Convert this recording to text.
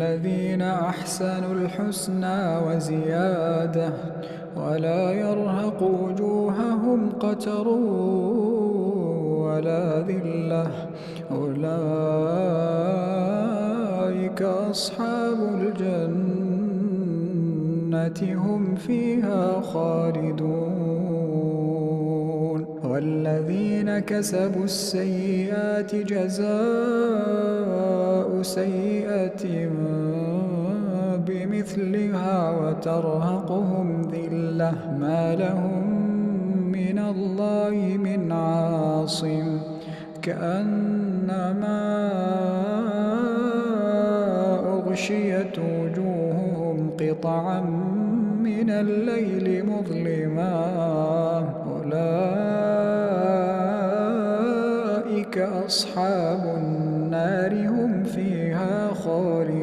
للذين أحسنوا الحسنى وزيادة ولا يرهق وجوههم قتر ولا ذلة أولئك أصحاب الجنة هم فيها خالدون والذين كسبوا السيئات جزاء سيئة بمثلها وترهقهم ذلة ما لهم من الله من عاصم كأنما أغشيت وجوههم قطعا من الليل مظلما أولئك أصحاب النار هم فيها خالدون